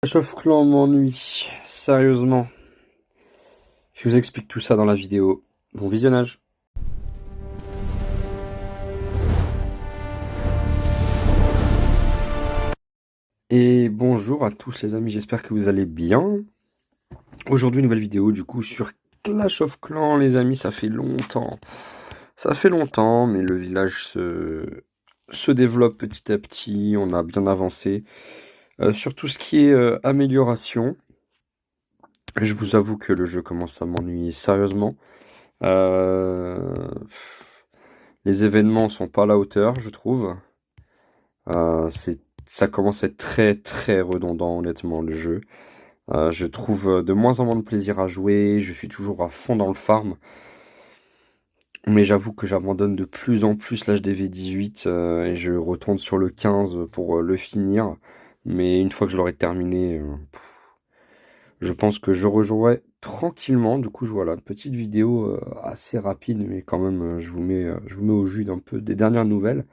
Clash of Clans m'ennuie, sérieusement. Je vous explique tout ça dans la vidéo. Bon visionnage. Et bonjour à tous les amis, j'espère que vous allez bien. Aujourd'hui, nouvelle vidéo du coup sur Clash of Clans les amis, ça fait longtemps. Ça fait longtemps, mais le village se développe petit à petit, on a bien avancé. Sur tout ce qui est amélioration, je vous avoue que le jeu commence à m'ennuyer sérieusement. Euh, Les événements sont pas à la hauteur, je trouve. Ça commence à être très très redondant, honnêtement, le jeu. Je trouve de moins en moins de plaisir à jouer. Je suis toujours à fond dans le farm. Mais j'avoue que j'abandonne de plus en plus l'HDV18 et je retourne sur le 15 pour le finir. Mais une fois que je l'aurai terminé, je pense que je rejouerai tranquillement. Du coup, voilà, petite vidéo assez rapide, mais quand même, je vous mets au jus d'un peu des dernières nouvelles.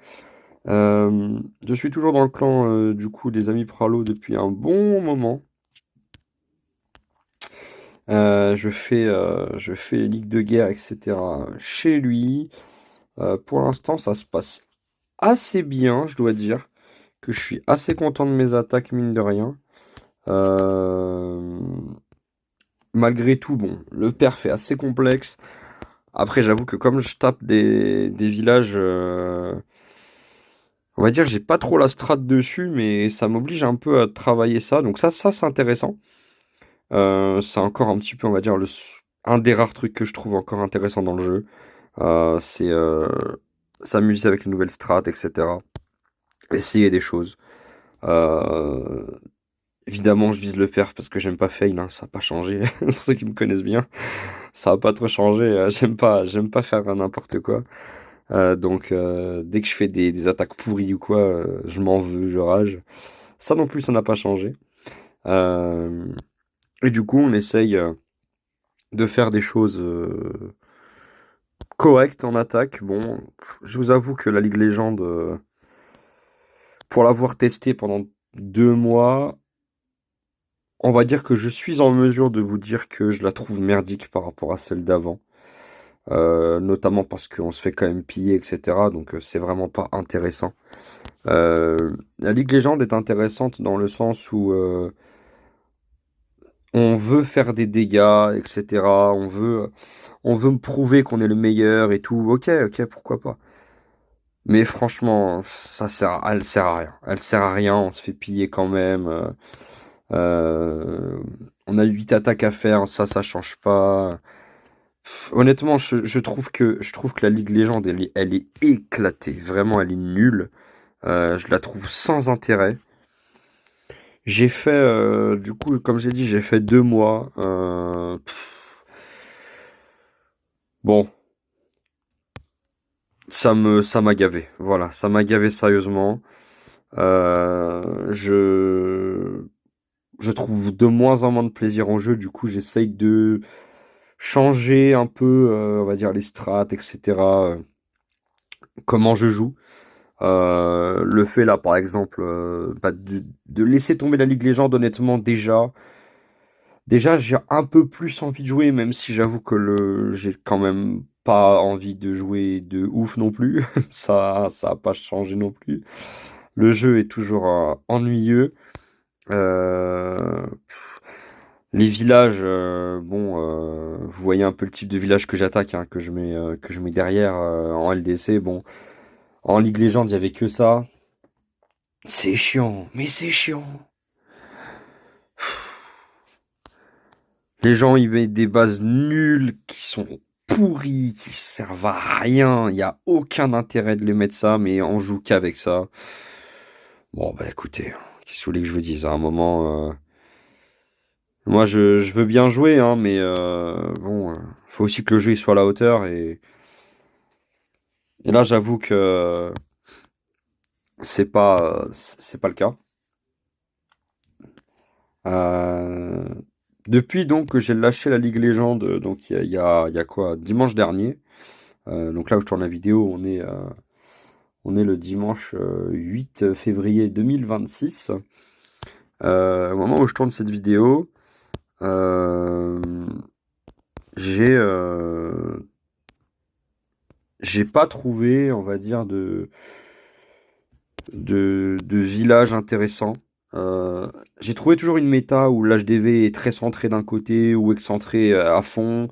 Je suis toujours dans le clan du coup des amis Pralo depuis un bon moment. Je fais les ligues de guerre, etc. chez lui. Pour l'instant, ça se passe assez bien, je dois dire que je suis assez content de mes attaques, mine de rien. Euh, Malgré tout, bon, le perf est assez complexe. Après, j'avoue que comme je tape des villages, on va dire, j'ai pas trop la strat dessus, mais ça m'oblige un peu à travailler ça. Donc ça c'est intéressant. C'est encore un petit peu, on va dire, un des rares trucs que je trouve encore intéressant dans le jeu. C'est s'amuser avec les nouvelles strats, etc. Essayer des choses. Euh, Évidemment, je vise le perf parce que j'aime pas fail, hein, ça n'a pas changé. Pour ceux qui me connaissent bien, ça n'a pas trop changé. J'aime pas faire n'importe quoi. Dès que je fais des attaques pourries ou quoi, je m'en veux, je rage. Ça non plus, ça n'a pas changé. Euh, et du coup, on essaye de faire des choses correctes en attaque. Bon, je vous avoue que la Ligue Légende, pour l'avoir testé pendant 2 mois, on va dire que je suis en mesure de vous dire que je la trouve merdique par rapport à celle d'avant. Notamment parce qu'on se fait quand même piller, etc. Donc c'est vraiment pas intéressant. La Ligue Légende est intéressante dans le sens où on veut faire des dégâts, etc. On veut me prouver qu'on est le meilleur et tout. Ok, ok, pourquoi pas. Mais franchement, elle sert à rien. Elle sert à rien, on se fait piller quand même. Euh, on a 8 attaques à faire, ça change pas. Honnêtement, je trouve que la Ligue Légende, elle est éclatée. Vraiment, elle est nulle. Je la trouve sans intérêt. J'ai fait, du coup, comme j'ai dit, j'ai fait 2 mois. Bon, ça m'a gavé. Voilà, ça m'a gavé sérieusement. Je trouve de moins en moins de plaisir en jeu. Du coup, j'essaye de changer un peu, on va dire, les strats, etc. Comment je joue. Le fait là, par exemple, de laisser tomber la Ligue Légende, honnêtement, déjà, j'ai un peu plus envie de jouer, même si j'avoue que j'ai quand même pas envie de jouer de ouf non plus. Ça a pas changé non plus. Le jeu est toujours ennuyeux. Euh, les villages, vous voyez un peu le type de village que j'attaque, hein, que je mets derrière en LDC. Bon, en Ligue Légende, il y avait que ça. C'est chiant, mais c'est chiant. Les gens, ils mettent des bases nulles qui sont pourries, qui servent à rien. Il n'y a aucun intérêt de les mettre ça, mais on joue qu'avec ça. Bon, bah écoutez, qu'est-ce que vous voulez que je vous dise? À un moment, moi je veux bien jouer, hein, mais bon, faut aussi que le jeu il soit à la hauteur. Et là, j'avoue que c'est pas le cas. Euh, Depuis donc que j'ai lâché la Ligue Légende, donc il y a quoi? Dimanche dernier. Donc là où je tourne la vidéo, on est le dimanche 8 février 2026. Au moment où je tourne cette vidéo, euh, j'ai j'ai pas trouvé, on va dire, de village intéressant. J'ai trouvé toujours une méta où l'HDV est très centré d'un côté ou excentré à fond.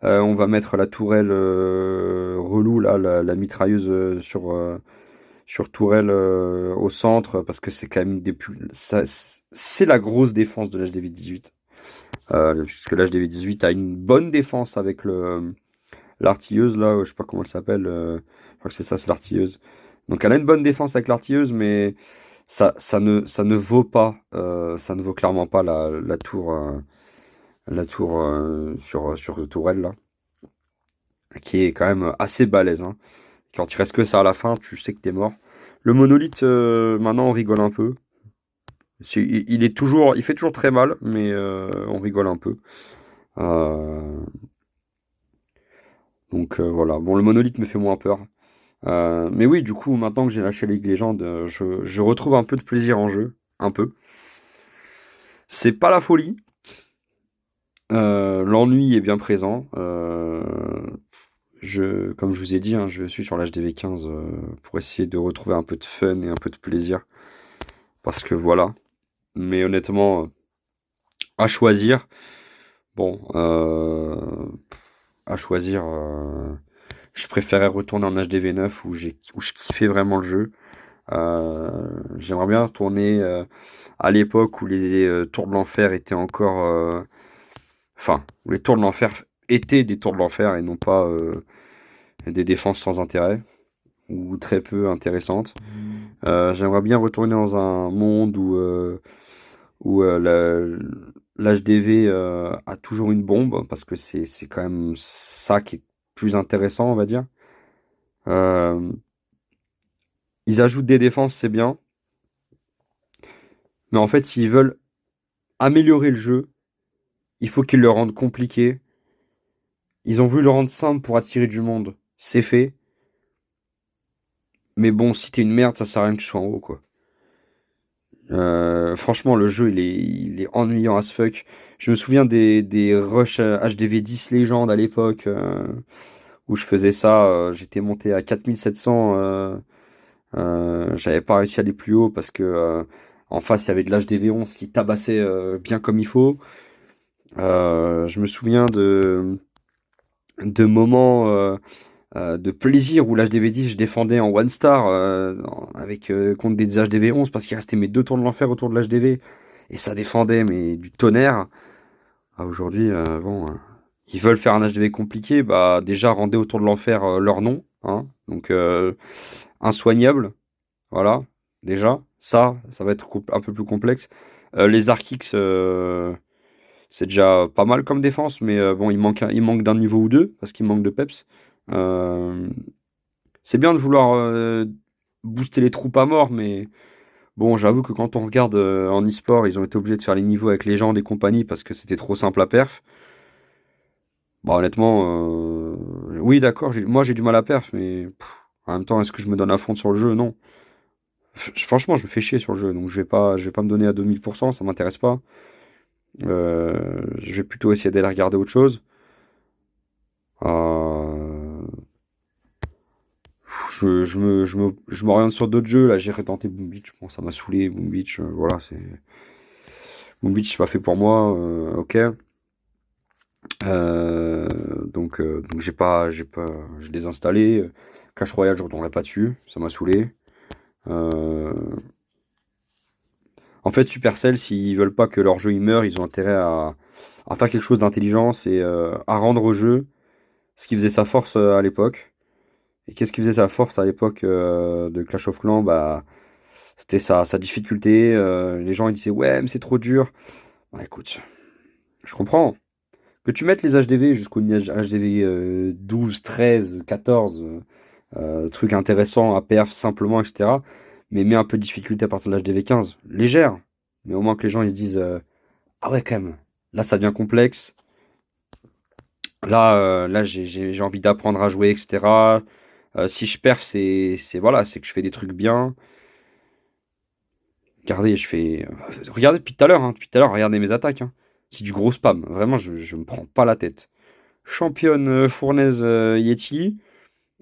On va mettre la tourelle relou, là, la mitrailleuse sur tourelle au centre, parce que c'est quand même des plus. C'est la grosse défense de l'HDV 18. Puisque l'HDV 18 a une bonne défense avec l'artilleuse, là, je sais pas comment elle s'appelle. Je crois que c'est ça, c'est l'artilleuse. Donc elle a une bonne défense avec l'artilleuse, mais ça ne vaut pas, ça ne vaut clairement pas la tour sur tourelle, là, qui est quand même assez balèze, hein. Quand il reste que ça à la fin, tu sais que t'es mort. Le monolithe, maintenant, on rigole un peu. Il fait toujours très mal, mais on rigole un peu. Euh, donc voilà. Bon, le monolithe me fait moins peur. Mais oui, du coup, maintenant que j'ai lâché League Legends, je retrouve un peu de plaisir en jeu. Un peu. C'est pas la folie. L'ennui est bien présent. Comme je vous ai dit, hein, je suis sur l'HDV 15 pour essayer de retrouver un peu de fun et un peu de plaisir. Parce que voilà. Mais honnêtement, à choisir, bon, à choisir, je préférais retourner en HDV 9 où je kiffais vraiment le jeu. J'aimerais bien retourner à l'époque où les tours de l'enfer étaient encore, enfin, où les tours de l'enfer étaient des tours de l'enfer et non pas des défenses sans intérêt ou très peu intéressantes. J'aimerais bien retourner dans un monde où l'HDV a toujours une bombe parce que c'est quand même ça qui est plus intéressant, on va dire. Euh, Ils ajoutent des défenses, c'est bien, mais en fait, s'ils veulent améliorer le jeu, il faut qu'ils le rendent compliqué. Ils ont voulu le rendre simple pour attirer du monde. C'est fait. Mais bon, si t'es une merde, ça sert à rien que tu sois en haut, quoi. Franchement, le jeu, il est ennuyant as fuck. Je me souviens des rushs HDV 10 légende à l'époque où je faisais ça. J'étais monté à 4700. J'avais pas réussi à aller plus haut parce que en face, il y avait de l'HDV 11 qui tabassait bien comme il faut. Je me souviens de moments de plaisir où l'HDV 10 je défendais en one star avec contre des HDV 11 parce qu'il restait mes deux tours de l'enfer autour de l'HDV et ça défendait mais du tonnerre. Aujourd'hui, bon, ils veulent faire un HDV compliqué, bah déjà rendez autour de l'enfer leur nom, hein, donc insoignable, voilà, déjà ça va être un peu plus complexe. Les Arkix, c'est déjà pas mal comme défense, mais bon, il manque d'un niveau ou deux parce qu'il manque de peps. Euh, c'est bien de vouloir booster les troupes à mort, mais bon, j'avoue que quand on regarde en e-sport, ils ont été obligés de faire les niveaux avec les gens des compagnies parce que c'était trop simple à perf. Bah honnêtement, oui d'accord, moi j'ai du mal à perf, mais en même temps, est-ce que je me donne à fond sur le jeu? Non. Franchement, je me fais chier sur le jeu, donc je vais pas me donner à 2000%, ça m'intéresse pas. Je vais plutôt essayer d'aller regarder autre chose. Euh, je m'oriente sur d'autres jeux. Là, j'ai retenté Boom Beach. Bon, ça m'a saoulé, Boom Beach. Voilà, c'est. Boom Beach, c'est pas fait pour moi. Ok. Donc j'ai désinstallé. Clash Royale, je retournerai pas dessus. Ça m'a saoulé. Euh, En fait, Supercell, s'ils veulent pas que leur jeu il meure, ils ont intérêt à faire quelque chose d'intelligence et à rendre au jeu ce qui faisait sa force à l'époque. Et qu'est-ce qui faisait sa force à l'époque de Clash of Clans? Bah, c'était sa difficulté. Les gens ils disaient ouais, mais c'est trop dur. Bah, écoute, je comprends. Que tu mettes les HDV jusqu'au HDV 12, 13, 14, trucs intéressants à perf simplement, etc. Mais mets un peu de difficulté à partir de l'HDV 15. Légère. Mais au moins que les gens ils se disent ah ouais, quand même. Là, ça devient complexe. Là, j'ai envie d'apprendre à jouer, etc. Si je perf, voilà, c'est que je fais des trucs bien. Regardez, je fais. Regardez depuis tout à l'heure, hein, depuis tout à l'heure, regardez mes attaques, hein. C'est du gros spam. Vraiment, je me prends pas la tête. Championne fournaise Yeti.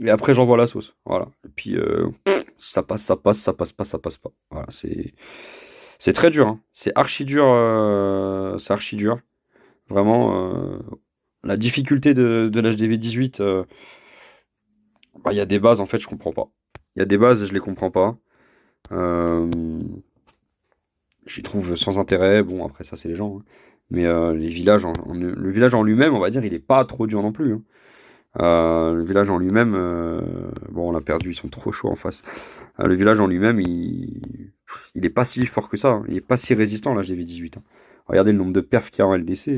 Et après, j'envoie la sauce. Voilà. Et puis, ça passe, ça passe, ça passe pas, ça passe pas. Voilà, c'est très dur, hein. C'est archi dur. C'est archi dur. Vraiment, la difficulté de l'HDV 18, bah, il y a des bases, en fait, je comprends pas. Il y a des bases, je les comprends pas. Euh, J'y trouve sans intérêt. Bon, après, ça, c'est les gens, hein. Mais les villages, le village en lui-même, on va dire, il est pas trop dur non plus, hein. Le village en lui-même, bon, on l'a perdu, ils sont trop chauds en face. Le village en lui-même, il est pas si fort que ça, hein. Il est pas si résistant, là, GV18, hein. Regardez le nombre de perfs qu'il y a en LDC.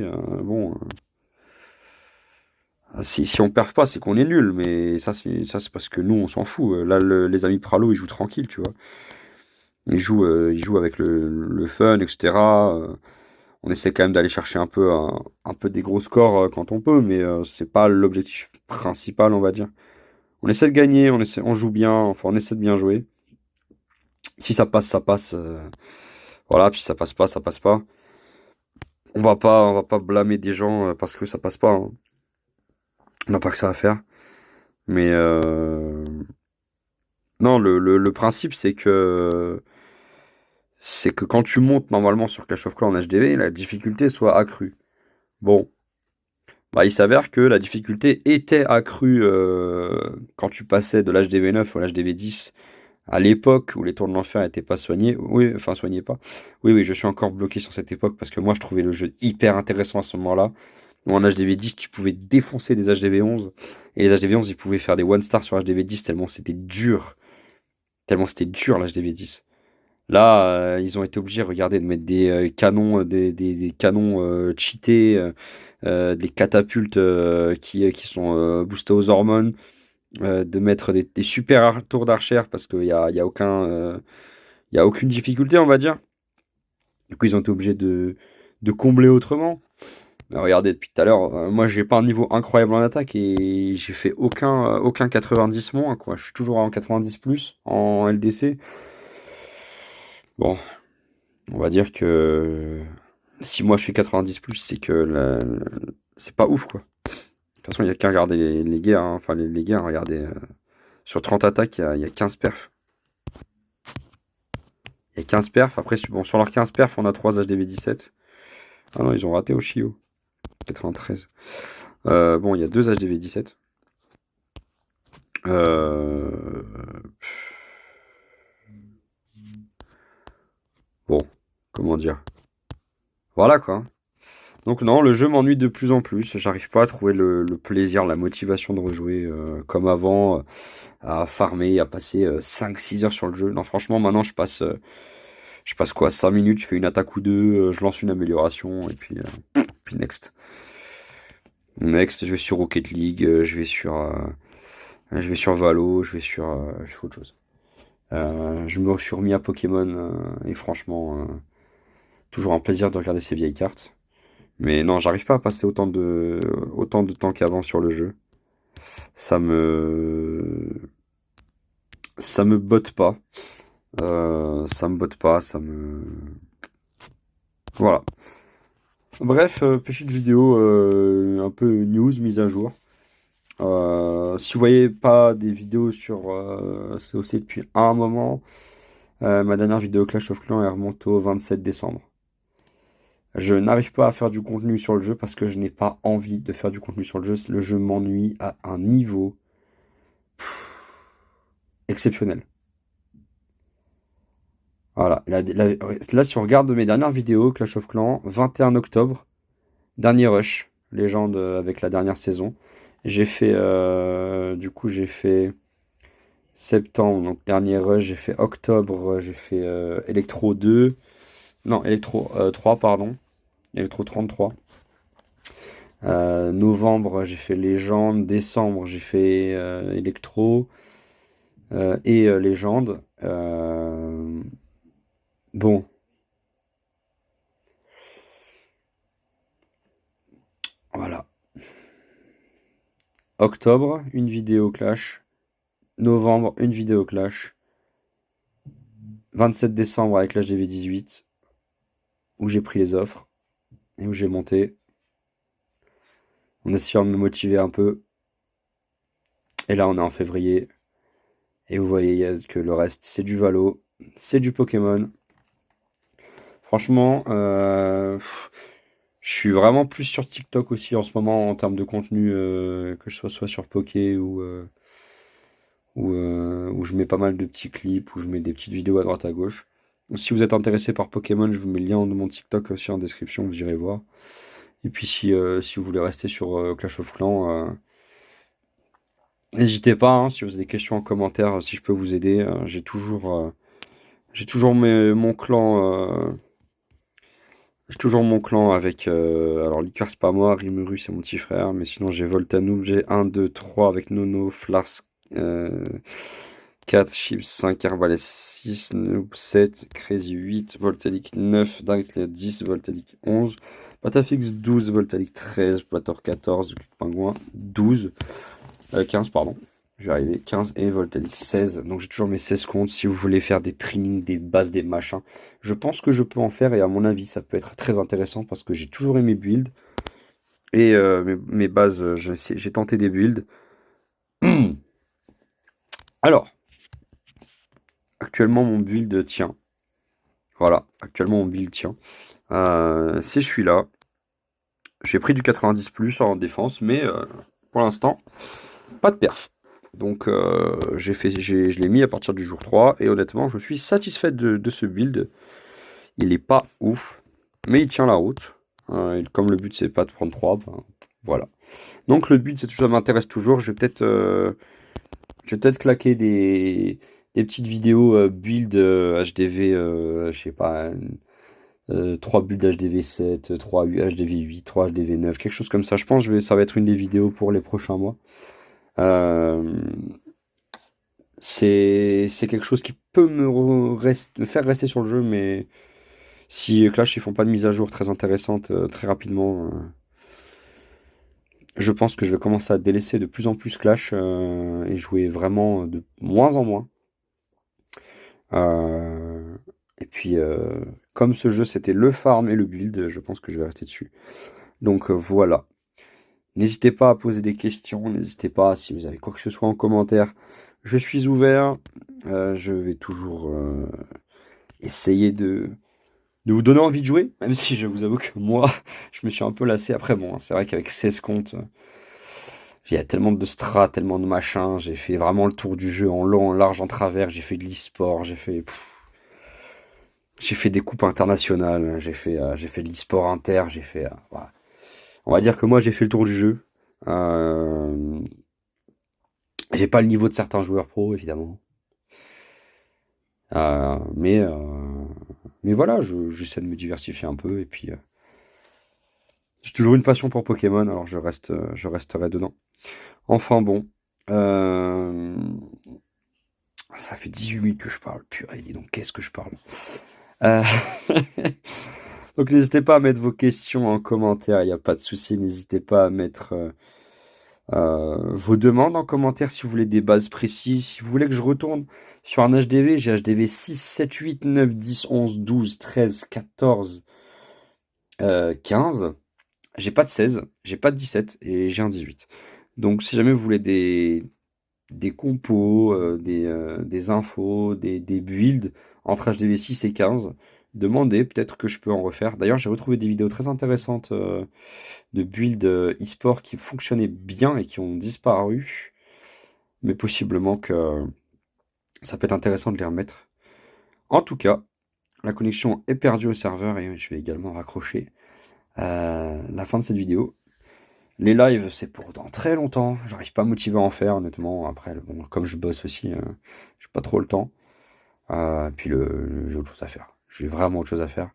Bon, si on perf pas, c'est qu'on est nul, mais ça, c'est parce que nous, on s'en fout. Là, les amis Pralo, ils jouent tranquille, tu vois. Ils jouent avec le fun, etc. On essaie quand même d'aller chercher un peu des gros scores quand on peut, mais c'est pas l'objectif principal, on va dire. On essaie de gagner, on joue bien, enfin on essaie de bien jouer. Si ça passe, ça passe. Voilà, puis ça passe pas, ça passe pas. On va pas blâmer des gens parce que ça passe pas, hein. On n'a pas que ça à faire. Mais non, le principe c'est que quand tu montes normalement sur Clash of Clans en HDV, la difficulté soit accrue. Bon, bah, il s'avère que la difficulté était accrue quand tu passais de l'HDV 9 au l'HDV 10 à l'époque où les tours de l'enfer n'étaient pas soignés. Oui, enfin soignés pas. Oui, oui, je suis encore bloqué sur cette époque parce que moi je trouvais le jeu hyper intéressant à ce moment-là. En HDV 10, tu pouvais défoncer des HDV 11 et les HDV 11 ils pouvaient faire des one star sur HDV 10 tellement c'était dur l'HDV 10. Là, ils ont été obligés, regardez, de mettre des canons, des canons cheatés, des catapultes qui sont boostés aux hormones, de mettre des super tours d'archère parce qu'il y a aucune difficulté, on va dire. Du coup, ils ont été obligés de combler autrement. Mais regardez, depuis tout à l'heure, moi, j'ai pas un niveau incroyable en attaque et j'ai fait aucun 90 moins, quoi. Je suis toujours en 90 plus en LDC. Bon, on va dire que si moi je fais 90 plus, c'est que c'est pas ouf, quoi. De toute façon, il y a qu'à regarder les guerres, hein. Enfin, les guerres, regardez. Sur 30 attaques, il y a 15 perfs. Il y a 15 perfs. Après, bon, sur leurs 15 perfs, on a 3 HDV 17. Ah non, ils ont raté au Chio. 93. Bon, il y a 2 HDV 17. Bon, comment dire. Voilà, quoi. Donc non, le jeu m'ennuie de plus en plus. J'arrive pas à trouver le plaisir, la motivation de rejouer comme avant, à farmer, à passer 5-6 heures sur le jeu. Non, franchement, maintenant, je passe quoi, 5 minutes, je fais une attaque ou deux, je lance une amélioration, et puis next. Next, je vais sur Rocket League, je vais sur Valo, je fais autre chose. Je me suis remis à Pokémon, et franchement, toujours un plaisir de regarder ces vieilles cartes. Mais non, j'arrive pas à passer autant de temps qu'avant sur le jeu. Ça me, ça me botte pas. Ça me botte pas, voilà. Bref, petite vidéo un peu news, mise à jour. Si vous voyez pas des vidéos sur COC depuis un moment, ma dernière vidéo Clash of Clans est remontée au 27 décembre. Je n'arrive pas à faire du contenu sur le jeu parce que je n'ai pas envie de faire du contenu sur le jeu. Le jeu m'ennuie à un niveau exceptionnel. Voilà. Là, si on regarde mes dernières vidéos, Clash of Clans, 21 octobre, dernier rush, légende avec la dernière saison. Du coup, j'ai fait septembre, donc dernier rush, j'ai fait octobre, j'ai fait Electro 2, non, Electro 3, pardon, Electro 33. Novembre, j'ai fait Légende, décembre, j'ai fait Electro et Légende. Bon, voilà. Octobre, une vidéo Clash. Novembre, une vidéo Clash. 27 décembre avec l'HDV 18, où j'ai pris les offres et où j'ai monté, en essayant de me motiver un peu. Et là, on est en février. Et vous voyez que le reste, c'est du Valo, c'est du Pokémon. Franchement, je suis vraiment plus sur TikTok aussi en ce moment en termes de contenu, que je sois soit sur Poké ou où je mets pas mal de petits clips, où je mets des petites vidéos à droite à gauche. Donc, si vous êtes intéressé par Pokémon, je vous mets le lien de mon TikTok aussi en description, vous irez voir. Et puis si vous voulez rester sur Clash of Clans, n'hésitez pas, hein, si vous avez des questions en commentaire, si je peux vous aider. J'ai toujours mon clan. J'ai toujours mon clan avec. Alors, Liqueur, c'est pas moi, Rimuru, c'est mon petit frère. Mais sinon, j'ai Voltanoub, j'ai 1, 2, 3 avec Nono, Flasque, 4, Chips, 5, Arbalest, 6, Noob, 7, Crazy, 8, Voltalic, 9, Darkler, 10, Voltalic, 11, Patafix, 12, Voltalic, 13, Plator, 14, Pingouin, 12, 15, pardon. Je vais arriver, 15 et Voltalic 16. Donc j'ai toujours mes 16 comptes. Si vous voulez faire des trainings, des bases, des machins, je pense que je peux en faire et à mon avis, ça peut être très intéressant parce que j'ai toujours aimé build. Et mes bases, j'ai tenté des builds. Alors, actuellement, mon build tient. Voilà, actuellement, mon build tient. C'est celui-là. J'ai pris du 90 plus en défense, mais pour l'instant, pas de perf. Donc je l'ai mis à partir du jour 3 et honnêtement je suis satisfait de ce build. Il est pas ouf, mais il tient la route. Et comme le but c'est pas de prendre 3, ben, voilà. Donc le but ça m'intéresse toujours. Je vais peut-être claquer des petites vidéos build HDV, je sais pas, 3 builds HDV 7, 3 HDV 8, 3 HDV 9, quelque chose comme ça. Je pense que ça va être une des vidéos pour les prochains mois. Euh, c'est quelque chose qui peut me faire rester sur le jeu, mais si Clash ils font pas de mise à jour très intéressante très rapidement, je pense que je vais commencer à délaisser de plus en plus Clash et jouer vraiment de moins en moins. Euh, et puis, comme ce jeu c'était le farm et le build, je pense que je vais rester dessus. Donc voilà. N'hésitez pas à poser des questions, n'hésitez pas si vous avez quoi que ce soit en commentaire. Je suis ouvert. Je vais toujours essayer de vous donner envie de jouer, même si je vous avoue que moi, je me suis un peu lassé. Après, bon, c'est vrai qu'avec 16 comptes, il y a tellement de strats, tellement de machins. J'ai fait vraiment le tour du jeu en long, en large, en travers. J'ai fait de l'e-sport, j'ai fait des coupes internationales, j'ai fait de l'e-sport inter, voilà. On va dire que moi, j'ai fait le tour du jeu. Euh, j'ai pas le niveau de certains joueurs pro, évidemment. Euh, mais, euh, mais voilà, j'essaie de me diversifier un peu et puis j'ai toujours une passion pour Pokémon, alors je resterai dedans. Enfin bon, euh, ça fait 18 minutes que je parle, purée, dis donc qu'est-ce que je parle. Euh, Donc n'hésitez pas à mettre vos questions en commentaire, il n'y a pas de souci, n'hésitez pas à mettre vos demandes en commentaire si vous voulez des bases précises, si vous voulez que je retourne sur un HDV, j'ai HDV 6, 7, 8, 9, 10, 11, 12, 13, 14, 15. J'ai pas de 16, j'ai pas de 17 et j'ai un 18. Donc si jamais vous voulez des compos, des infos, des builds entre HDV 6 et 15, demandez, peut-être que je peux en refaire. D'ailleurs, j'ai retrouvé des vidéos très intéressantes de builds e-sport qui fonctionnaient bien et qui ont disparu, mais possiblement que ça peut être intéressant de les remettre. En tout cas, la connexion est perdue au serveur et je vais également raccrocher la fin de cette vidéo. Les lives, c'est pour dans très longtemps. J'arrive pas à me motiver à en faire, honnêtement. Après, bon, comme je bosse aussi, j'ai pas trop le temps. Puis j'ai autre chose à faire. J'ai vraiment autre chose à faire.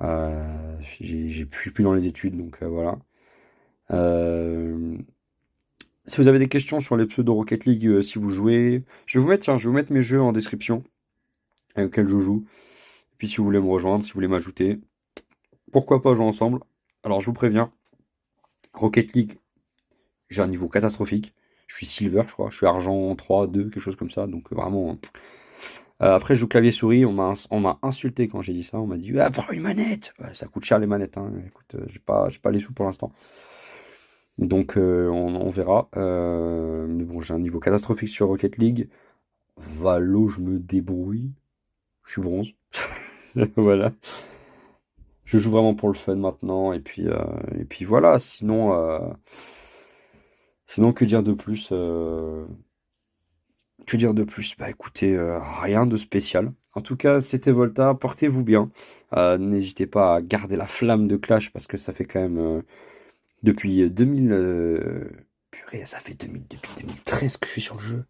Je suis plus dans les études, donc voilà. Euh, Si vous avez des questions sur les pseudo Rocket League, si vous jouez, tiens, je vais vous mettre mes jeux en description avec lesquels je joue. Et puis si vous voulez me rejoindre, si vous voulez m'ajouter, pourquoi pas jouer ensemble. Alors je vous préviens, Rocket League, j'ai un niveau catastrophique. Je suis silver, je crois. Je suis argent 3, 2, quelque chose comme ça. Donc vraiment. Après, je joue clavier-souris, on m'a insulté quand j'ai dit ça. On m'a dit, ah, prends une manette. Ouais, ça coûte cher les manettes, hein. Écoute, j'ai pas les sous pour l'instant. Donc, on verra. Mais bon, j'ai un niveau catastrophique sur Rocket League. Valo, je me débrouille. Je suis bronze. Voilà. Je joue vraiment pour le fun maintenant. Et puis voilà. Sinon, que dire de plus? Que dire de plus? Bah écoutez, rien de spécial. En tout cas, c'était Volta, portez-vous bien. N'hésitez pas à garder la flamme de Clash parce que ça fait quand même depuis 2000. Purée, ça fait 2000, depuis 2013 que je suis sur le jeu.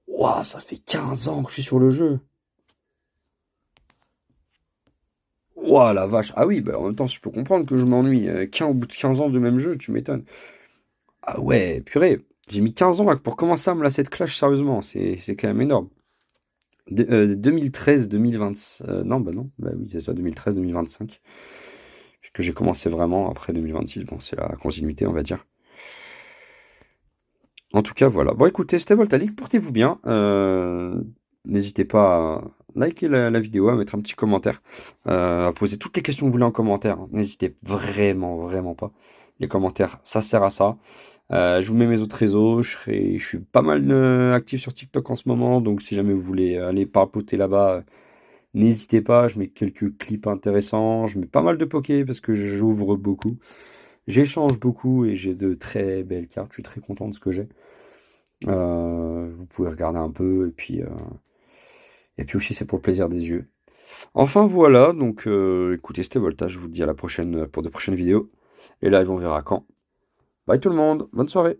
Ouah, ça fait 15 ans que je suis sur le jeu. Ouah, la vache. Ah oui, bah en même temps, je peux comprendre que je m'ennuie. Au bout de 15 ans de même jeu, tu m'étonnes. Ah ouais, purée. J'ai mis 15 ans là, pour commencer à me lasser de Clash, sérieusement. C'est quand même énorme. 2013-2020. Non, bah non. Bah oui, c'est ça, 2013-2025. Que j'ai commencé vraiment après 2026. Bon, c'est la continuité, on va dire. En tout cas, voilà. Bon, écoutez, c'était Voltalique. Portez-vous bien. N'hésitez pas à liker la vidéo, à mettre un petit commentaire, à poser toutes les questions que vous voulez en commentaire. N'hésitez vraiment, vraiment pas. Les commentaires, ça sert à ça. Je vous mets mes autres réseaux. Je suis pas mal actif sur TikTok en ce moment. Donc, si jamais vous voulez aller papoter là-bas, n'hésitez pas. Je mets quelques clips intéressants. Je mets pas mal de poké parce que j'ouvre beaucoup. J'échange beaucoup et j'ai de très belles cartes. Je suis très content de ce que j'ai. Vous pouvez regarder un peu et puis aussi c'est pour le plaisir des yeux. Enfin voilà, donc écoutez, c'était Volta, je vous dis à la prochaine pour de prochaines vidéos. Et live on verra quand. Bye tout le monde, bonne soirée.